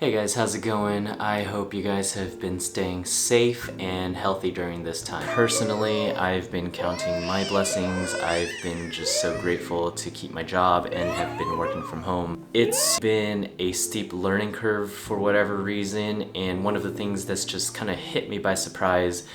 Hey guys, how's it going? I hope you guys have been staying safe and healthy during this time. Personally, I've been counting my blessings. I've been just so grateful to keep my job and have been working from home. It's been a steep learning curve for whatever reason, and one of the things that's just kind of hit me by surprise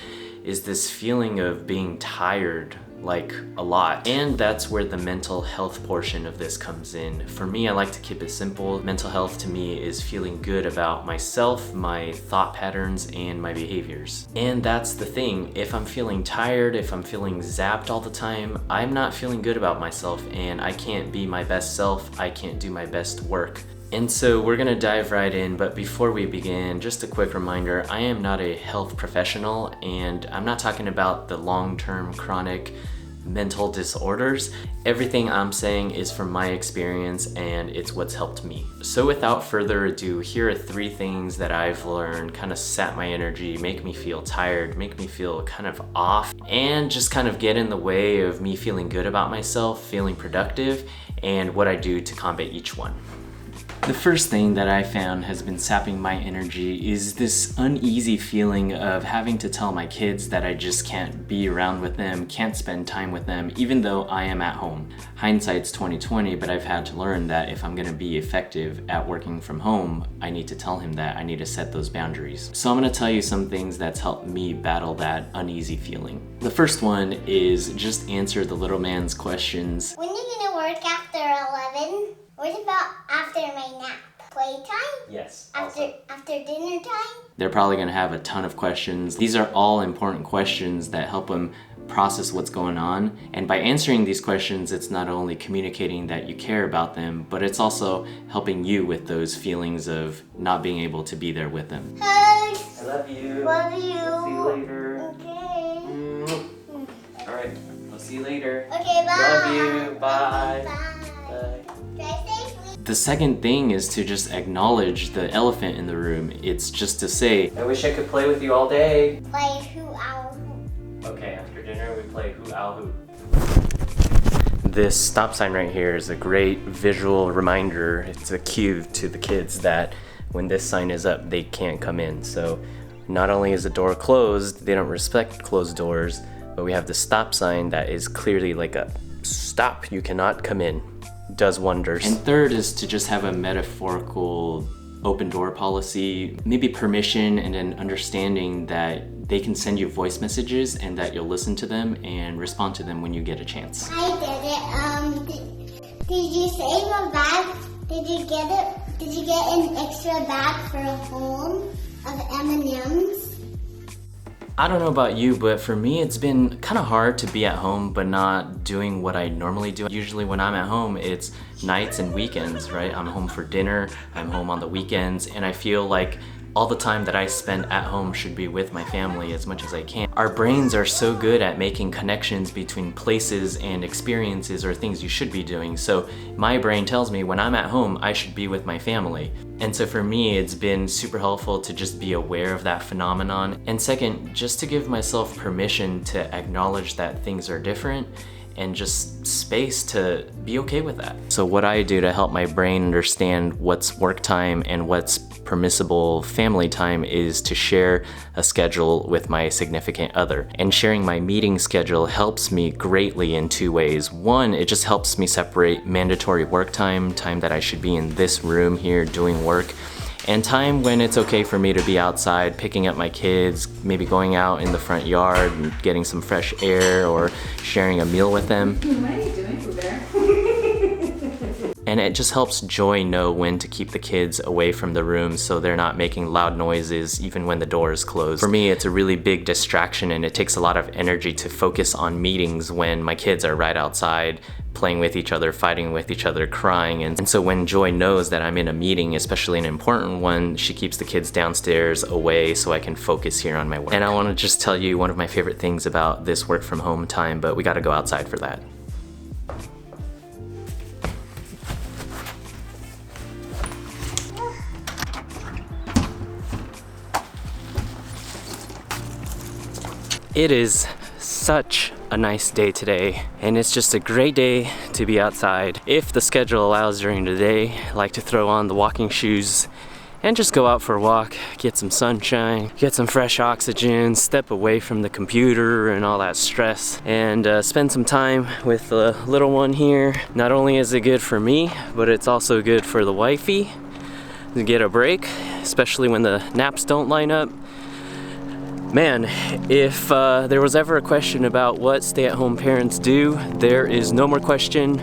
is this feeling of being tired, like a lot. And that's where the mental health portion of this comes in. For me, I like to keep it simple. Mental health to me is feeling good about myself, my thought patterns, and my behaviors. And that's the thing. If I'm feeling tired, if I'm feeling zapped all the time, I'm not feeling good about myself and I can't be my best self. I can't do my best work. And so we're gonna dive right in, but before we begin, just a quick reminder, I am not a health professional and I'm not talking about the long-term chronic mental disorders. Everything I'm saying is from my experience and it's what's helped me. So without further ado, here are 3 things that I've learned kind of sap my energy, make me feel tired, make me feel kind of off, and just kind of get in the way of me feeling good about myself, feeling productive, and what I do to combat each one. The first thing that I found has been sapping my energy is this uneasy feeling of having to tell my kids that I just can't be around with them, can't spend time with them, even though I am at home. Hindsight's 20/20, but I've had to learn that if I'm gonna be effective at working from home, I need to tell him that I need to set those boundaries. So I'm gonna tell you some things that's helped me battle that uneasy feeling. The first one is just answer the little man's questions. When are you gonna work after 11? What about after my nap? Playtime? Yes. After dinner time? They're probably gonna have a ton of questions. These are all important questions that help them process what's going on. And by answering these questions, it's not only communicating that you care about them, but it's also helping you with those feelings of not being able to be there with them. Hugs. I love you. Love you. See you later. Okay. All right, I'll see you later. Okay, bye. Love you. Bye. Bye. Drive safely. The second thing is to just acknowledge the elephant in the room. It's just to say, I wish I could play with you all day. Play who, owl, who. Okay, after dinner we play Who Owl Who. This stop sign right here is a great visual reminder. It's a cue to the kids that when this sign is up, they can't come in. So not only is the door closed, they don't respect closed doors, but we have the stop sign that is clearly like a stop, you cannot come in. Does wonders. And third is to just have a metaphorical open door policy, maybe permission and an understanding that they can send you voice messages and that you'll listen to them and respond to them when you get a chance. I did it. Did you save a bag? Did you get it? Did you get an extra bag for a home of M&Ms? I don't know about you, but for me it's been kind of hard to be at home but not doing what I normally do. Usually when I'm at home, it's nights and weekends, right? I'm home for dinner, I'm home on the weekends, and I feel like all the time that I spend at home should be with my family as much as I can. Our brains are so good at making connections between places and experiences or things you should be doing. So my brain tells me when I'm at home, I should be with my family. And so for me, it's been super helpful to just be aware of that phenomenon. And second, just to give myself permission to acknowledge that things are different and just space to be okay with that. So what I do to help my brain understand what's work time and what's permissible family time is to share a schedule with my significant other. And sharing my meeting schedule helps me greatly in 2 ways. One, it just helps me separate mandatory work time, time that I should be in this room here doing work, and time when it's okay for me to be outside picking up my kids, maybe going out in the front yard and getting some fresh air or sharing a meal with them. What are you doing over there? And it just helps Joy know when to keep the kids away from the room so they're not making loud noises even when the door is closed. For me, it's a really big distraction and it takes a lot of energy to focus on meetings when my kids are right outside playing with each other, fighting with each other, crying. And so when Joy knows that I'm in a meeting, especially an important one, she keeps the kids downstairs away so I can focus here on my work. And I want to just tell you one of my favorite things about this work from home time, but we got to go outside for that. It is such a nice day today, and it's just a great day to be outside. If the schedule allows during the day, I like to throw on the walking shoes and just go out for a walk, get some sunshine, get some fresh oxygen, step away from the computer and all that stress, and spend some time with the little one here. Not only is it good for me, but it's also good for the wifey to get a break, especially when the naps don't line up. Man, if there was ever a question about what stay-at-home parents do, there is no more question.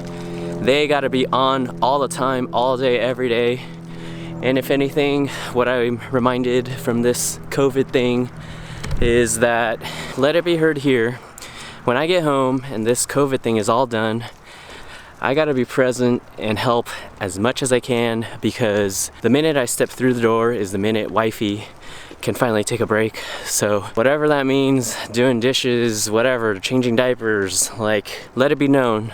They gotta be on all the time, all day, every day. And if anything, what I'm reminded from this COVID thing is that, let it be heard here, when I get home and this COVID thing is all done, I gotta be present and help as much as I can, because the minute I step through the door is the minute wifey can finally take a break. So whatever that means, doing dishes, whatever, changing diapers, like, let it be known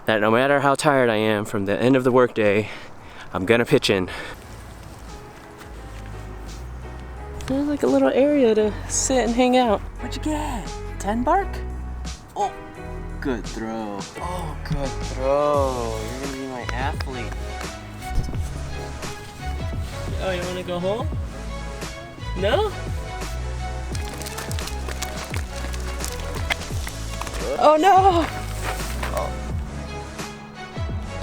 that no matter how tired I am from the end of the workday, I'm gonna pitch in. There's like a little area to sit and hang out. What'd you get? 10 bark? Oh, good throw. Oh, good throw. You're gonna be my athlete. Oh, you wanna go home? No? Oh no!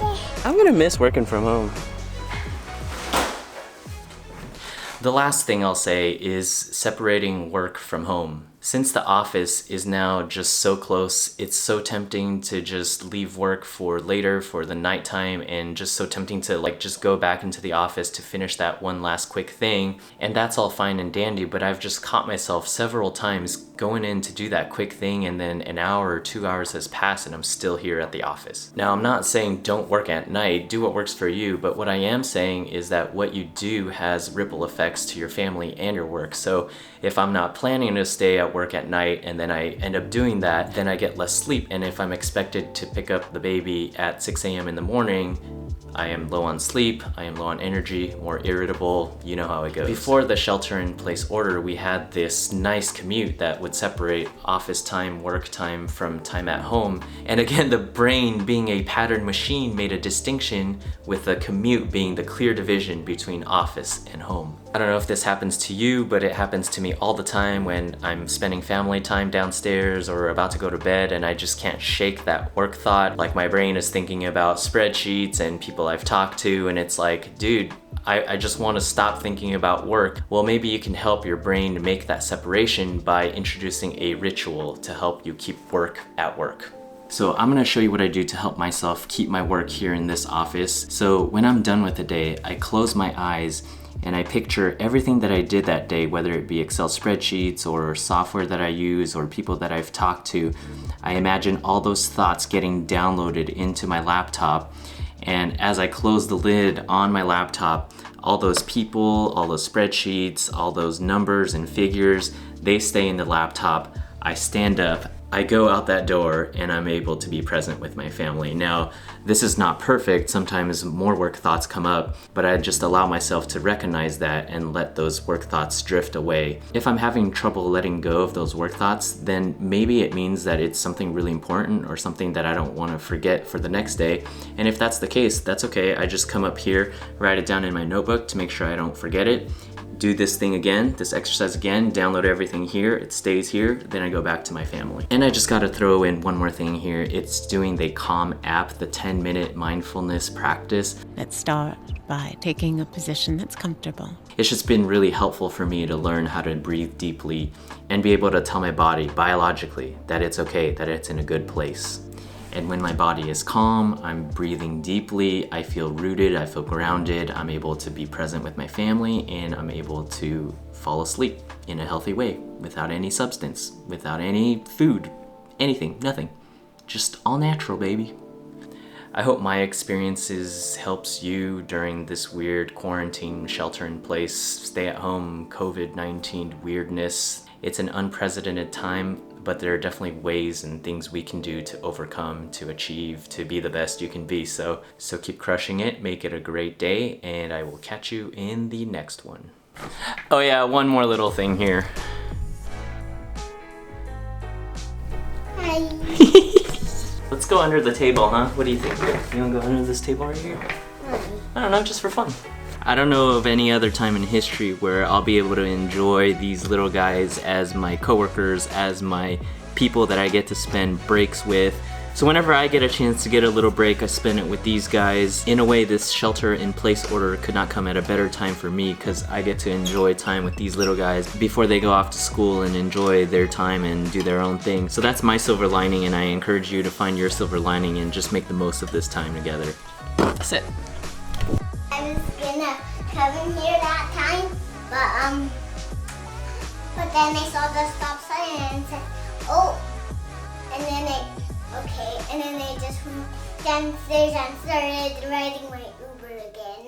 Oh. I'm gonna miss working from home. The last thing I'll say is separating work from home. Since the office is now just so close, it's so tempting to just leave work for later, for the nighttime, and just so tempting to like just go back into the office to finish that one last quick thing. And that's all fine and dandy, but I've just caught myself several times going in to do that quick thing, and then an hour or 2 hours has passed and I'm still here at the office. Now, I'm not saying don't work at night, do what works for you, but what I am saying is that what you do has ripple effects to your family and your work. So if I'm not planning to stay at work at night and then I end up doing that, then I get less sleep. And if I'm expected to pick up the baby at 6 a.m. in the morning, I am low on sleep, I am low on energy, more irritable, you know how it goes. Before the shelter-in-place order, we had this nice commute that would separate office time, work time from time at home. And again, the brain, being a pattern machine, made a distinction with the commute being the clear division between office and home. I don't know if this happens to you, but it happens to me all the time when I'm spending family time downstairs or about to go to bed and I just can't shake that work thought. Like, my brain is thinking about spreadsheets and people I've talked to, and it's like, dude, I just want to stop thinking about work. Well, maybe you can help your brain make that separation by introducing a ritual to help you keep work at work. So I'm gonna show you what I do to help myself keep my work here in this office. So when I'm done with the day, I close my eyes and I picture everything that I did that day, whether it be Excel spreadsheets or software that I use or people that I've talked to. I imagine all those thoughts getting downloaded into my laptop, and as I close the lid on my laptop, all those people, all those spreadsheets, all those numbers and figures, they stay in the laptop. I stand up, I go out that door, and I'm able to be present with my family. Now, this is not perfect. Sometimes more work thoughts come up, but I just allow myself to recognize that and let those work thoughts drift away. If I'm having trouble letting go of those work thoughts, then maybe it means that it's something really important or something that I don't want to forget for the next day. And if that's the case, that's okay. I just come up here, write it down in my notebook to make sure I don't forget it. Do this thing again, this exercise again, download everything here, it stays here, then I go back to my family. And I just gotta throw in one more thing here. It's doing the Calm app, the 10-minute mindfulness practice. Let's start by taking a position that's comfortable. It's just been really helpful for me to learn how to breathe deeply and be able to tell my body biologically that it's okay, that it's in a good place. And when my body is calm, I'm breathing deeply, I feel rooted, I feel grounded, I'm able to be present with my family, and I'm able to fall asleep in a healthy way without any substance, without any food, anything, nothing. Just all natural, baby. I hope my experiences helps you during this weird quarantine, shelter-in-place, stay-at-home, COVID-19 weirdness. It's an unprecedented time, but there are definitely ways and things we can do to overcome, to achieve, to be the best you can be. So keep crushing it, make it a great day, and I will catch you in the next one. Oh yeah, one more little thing here. Hi. Let's go under the table, huh? What do you think? You wanna go under this table right here? Why? I don't know, just for fun. I don't know of any other time in history where I'll be able to enjoy these little guys as my coworkers, as my people that I get to spend breaks with. So whenever I get a chance to get a little break, I spend it with these guys. In a way, this shelter-in-place order could not come at a better time for me because I get to enjoy time with these little guys before they go off to school and enjoy their time and do their own thing. So that's my silver lining, and I encourage you to find your silver lining and just make the most of this time together. Sit. I was gonna come in here that time, but then I saw the stop sign and said, oh, and then okay, and then I just went downstairs and started riding my Uber again.